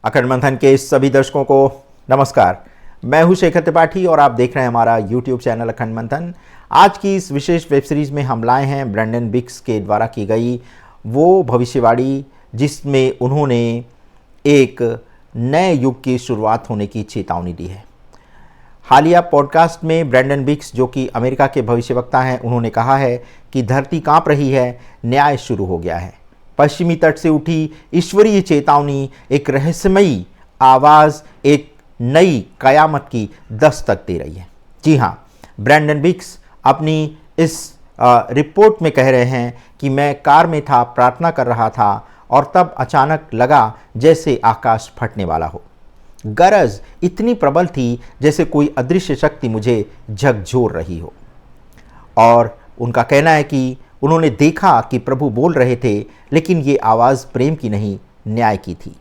अखंड मंथन के सभी दर्शकों को नमस्कार। मैं हूं शेखर त्रिपाठी और आप देख रहे हैं हमारा YouTube चैनल अखंड मंथन। आज की इस विशेष वेब सीरीज में हम लाए हैं ब्रैंडन बिक्स के द्वारा की गई वो भविष्यवाणी जिसमें उन्होंने एक नए युग की शुरुआत होने की चेतावनी दी है। हालिया पॉडकास्ट में ब्रैंडन बिक्स, जो कि अमेरिका के भविष्यवक्ता हैं, उन्होंने कहा है कि धरती कांप रही है, न्याय शुरू हो गया है। पश्चिमी तट से उठी ईश्वरीय चेतावनी एक रहस्यमयी आवाज़ एक नई कयामत की दस्तक दे रही है। जी हाँ, ब्रैंडन बिक्स अपनी इस रिपोर्ट में कह रहे हैं कि मैं कार में था, प्रार्थना कर रहा था और तब अचानक लगा जैसे आकाश फटने वाला हो। गरज इतनी प्रबल थी जैसे कोई अदृश्य शक्ति मुझे झकझोर रही हो। और उनका कहना है कि उन्होंने देखा कि प्रभु बोल रहे थे, लेकिन ये आवाज़ प्रेम की नहीं, न्याय की थी।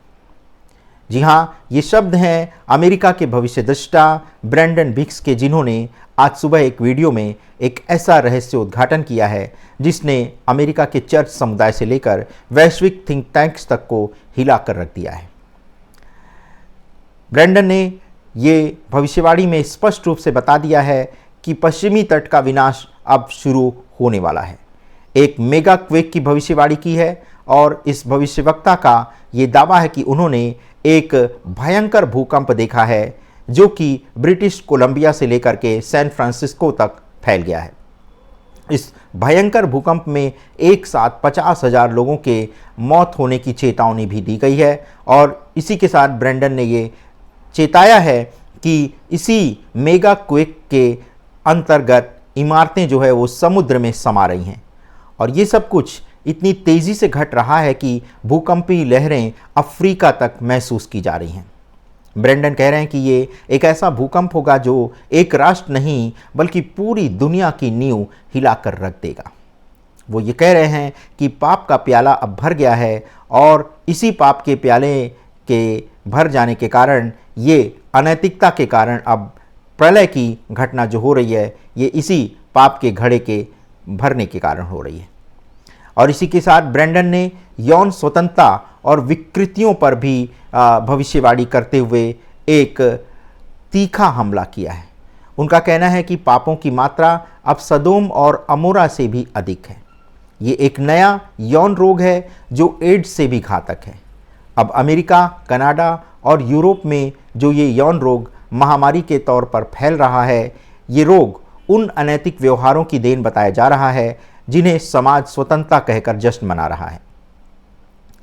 जी हाँ, ये शब्द हैं अमेरिका के भविष्यद्रष्टा ब्रैंडन बिक्स के, जिन्होंने आज सुबह एक वीडियो में एक ऐसा रहस्य उद्घाटन किया है जिसने अमेरिका के चर्च समुदाय से लेकर वैश्विक थिंक टैंक्स तक को हिला कर रख दिया है। ब्रैंडन ने ये भविष्यवाणी में स्पष्ट रूप से बता दिया है कि पश्चिमी तट का विनाश अब शुरू होने वाला है। एक मेगा क्वेक की भविष्यवाणी की है और इस भविष्यवक्ता का ये दावा है कि उन्होंने एक भयंकर भूकंप देखा है जो कि ब्रिटिश कोलंबिया से लेकर के सैन फ्रांसिस्को तक फैल गया है। इस भयंकर भूकंप में एक साथ 50,000 लोगों के मौत होने की चेतावनी भी दी गई है और इसी के साथ ब्रैंडन ने ये चेताया है कि इसी मेगा क्वेक के अंतर्गत इमारतें जो है वो समुद्र में समा रही हैं और ये सब कुछ इतनी तेज़ी से घट रहा है कि भूकंपीय लहरें अफ्रीका तक महसूस की जा रही हैं। ब्रैंडन कह रहे हैं कि ये एक ऐसा भूकंप होगा जो एक राष्ट्र नहीं बल्कि पूरी दुनिया की नींव हिलाकर रख देगा। वो ये कह रहे हैं कि पाप का प्याला अब भर गया है और इसी पाप के प्याले के भर जाने के कारण, ये अनैतिकता के कारण अब प्रलय की घटना जो हो रही है, ये इसी पाप के घड़े के भरने के कारण हो रही है। और इसी के साथ ब्रैंडन ने यौन स्वतंत्रता और विकृतियों पर भी भविष्यवाणी करते हुए एक तीखा हमला किया है। उनका कहना है कि पापों की मात्रा अब सदोम और अमोरा से भी अधिक है। ये एक नया यौन रोग है जो एड्स से भी घातक है। अब अमेरिका, कनाडा और यूरोप में जो ये यौन रोग महामारी के तौर पर फैल रहा है, ये रोग उन अनैतिक व्यवहारों की देन बताया जा रहा है जिन्हें समाज स्वतंत्रता कहकर जश्न मना रहा है।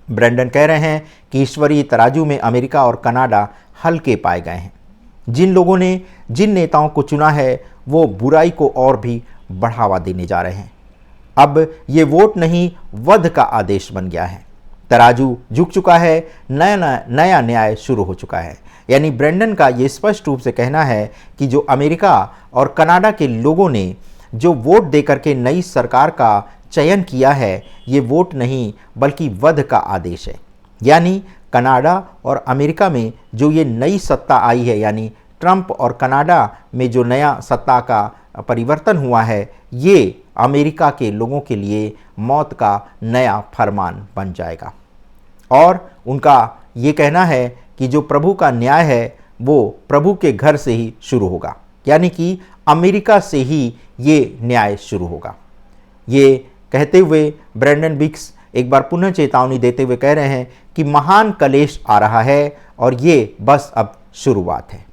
ब्रैंडन कह रहे हैं कि ईश्वरीय तराजू में अमेरिका और कनाडा हल्के पाए गए हैं। जिन लोगों ने जिन नेताओं को चुना है वो बुराई को और भी बढ़ावा देने जा रहे हैं। अब ये वोट नहीं, वध का आदेश बन गया है। तराजू झुक चुका है, नया न्याय शुरू हो चुका है। यानी ब्रैंडन का ये स्पष्ट रूप से कहना है कि जो अमेरिका और कनाडा के लोगों ने जो वोट देकर के नई सरकार का चयन किया है, ये वोट नहीं बल्कि वध का आदेश है। यानी कनाडा और अमेरिका में जो ये नई सत्ता आई है, यानी ट्रंप और कनाडा में जो नया सत्ता का परिवर्तन हुआ है, ये अमेरिका के लोगों के लिए मौत का नया फरमान बन जाएगा। और उनका ये कहना है कि जो प्रभु का न्याय है वो प्रभु के घर से ही शुरू होगा, यानी कि अमेरिका से ही ये न्याय शुरू होगा। ये कहते हुए ब्रैंडन बिक्स एक बार पुनः चेतावनी देते हुए कह रहे हैं कि महान कलेश आ रहा है और ये बस अब शुरुआत है।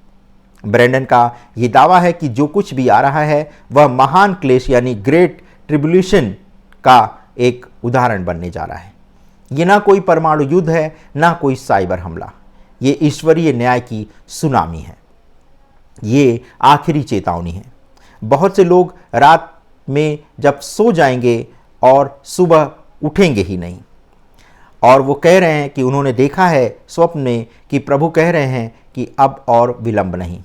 ब्रैंडन का ये दावा है कि जो कुछ भी आ रहा है वह महान क्लेश यानी ग्रेट ट्रिब्यूलेशन का एक उदाहरण बनने जा रहा है। ये ना कोई परमाणु युद्ध है, ना कोई साइबर हमला, ये ईश्वरीय न्याय की सुनामी है। ये आखिरी चेतावनी है। बहुत से लोग रात में जब सो जाएंगे और सुबह उठेंगे ही नहीं। और वो कह रहे हैं कि उन्होंने देखा है स्वप्न में कि प्रभु कह रहे हैं कि अब और विलंब नहीं।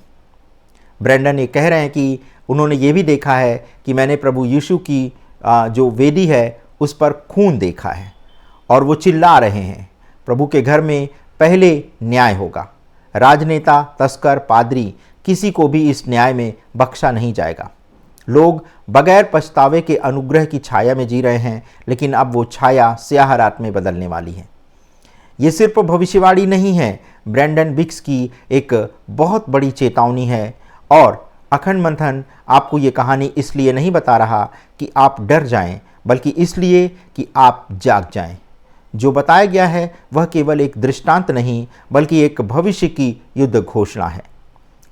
ब्रैंडन ये कह रहे हैं कि उन्होंने ये भी देखा है कि मैंने प्रभु यीशु की जो वेदी है उस पर खून देखा है और वो चिल्ला रहे हैं, प्रभु के घर में पहले न्याय होगा। राजनेता, तस्कर, पादरी, किसी को भी इस न्याय में बख्शा नहीं जाएगा। लोग बगैर पछतावे के अनुग्रह की छाया में जी रहे हैं, लेकिन अब वो छाया स्याह रात में बदलने वाली है। ये सिर्फ भविष्यवाणी नहीं है ब्रैंडन बिक्स की एक बहुत बड़ी चेतावनी है। और अखंड मंथन आपको ये कहानी इसलिए नहीं बता रहा कि आप डर जाएं, बल्कि इसलिए कि आप जाग जाएं। जो बताया गया है वह केवल एक दृष्टांत नहीं, बल्कि एक भविष्य की युद्ध घोषणा है।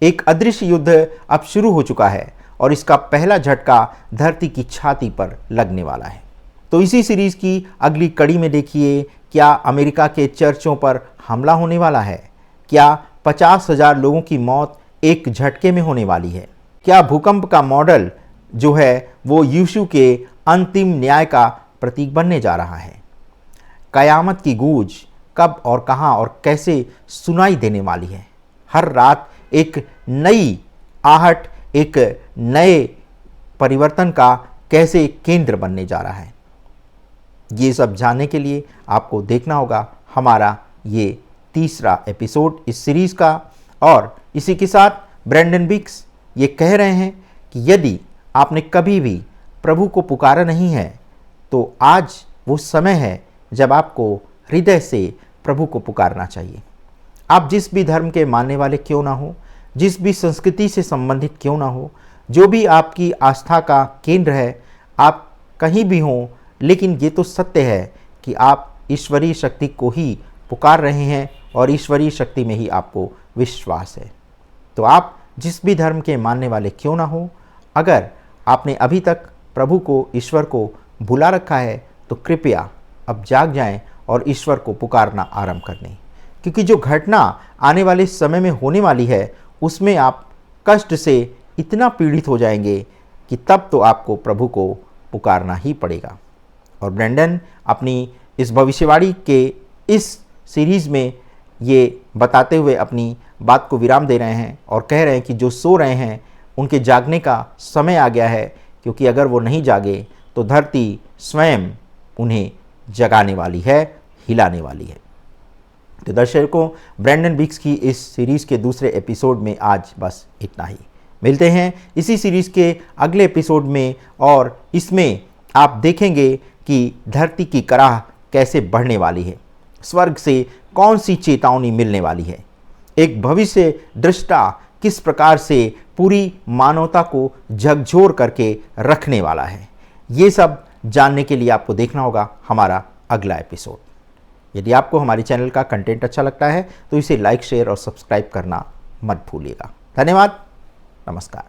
एक अदृश्य युद्ध अब शुरू हो चुका है और इसका पहला झटका धरती की छाती पर लगने वाला है। तो इसी सीरीज की अगली कड़ी में देखिए, क्या अमेरिका के चर्चों पर हमला होने वाला है? क्या 50,000 लोगों की मौत एक झटके में होने वाली है? क्या भूकंप का मॉडल जो है वो यीशु के अंतिम न्याय का प्रतीक बनने जा रहा है? कयामत की गूंज कब और कहां और कैसे सुनाई देने वाली है? हर रात एक नई आहट, एक नए परिवर्तन का कैसे केंद्र बनने जा रहा है? ये सब जानने के लिए आपको देखना होगा हमारा ये तीसरा एपिसोड इस सीरीज़ का। और इसी के साथ ब्रैंडन बिक्स ये कह रहे हैं कि यदि आपने कभी भी प्रभु को पुकारा नहीं है, तो आज वो समय है जब आपको हृदय से प्रभु को पुकारना चाहिए। आप जिस भी धर्म के मानने वाले क्यों ना हो, जिस भी संस्कृति से संबंधित क्यों ना हो, जो भी आपकी आस्था का केंद्र है, आप कहीं भी हों, लेकिन ये तो सत्य है कि आप ईश्वरीय शक्ति को ही पुकार रहे हैं और ईश्वरीय शक्ति में ही आपको विश्वास है। तो आप जिस भी धर्म के मानने वाले क्यों ना हो, अगर आपने अभी तक प्रभु को, ईश्वर को भुला रखा है, तो कृपया अब जाग जाएं और ईश्वर को पुकारना आरंभ कर दें। क्योंकि जो घटना आने वाले समय में होने वाली है, उसमें आप कष्ट से इतना पीड़ित हो जाएंगे कि तब तो आपको प्रभु को पुकारना ही पड़ेगा। और ब्रैंडन अपनी इस भविष्यवाणी के इस सीरीज़ में ये बताते हुए अपनी बात को विराम दे रहे हैं और कह रहे हैं कि जो सो रहे हैं उनके जागने का समय आ गया है, क्योंकि अगर वो नहीं जागे तो धरती स्वयं उन्हें जगाने वाली है, हिलाने वाली है। तो दर्शकों, ब्रैंडन बिक्स की इस सीरीज़ के दूसरे एपिसोड में आज बस इतना ही। मिलते हैं इसी सीरीज़ के अगले एपिसोड में, और इसमें आप देखेंगे कि धरती की कराह कैसे बढ़ने वाली है, स्वर्ग से कौन सी चेतावनी मिलने वाली है, एक भविष्य दृष्टा किस प्रकार से पूरी मानवता को झकझोर करके रखने वाला है। ये सब जानने के लिए आपको देखना होगा हमारा अगला एपिसोड। यदि आपको हमारे चैनल का कंटेंट अच्छा लगता है तो इसे लाइक, शेयर और सब्सक्राइब करना मत भूलिएगा। धन्यवाद। नमस्कार।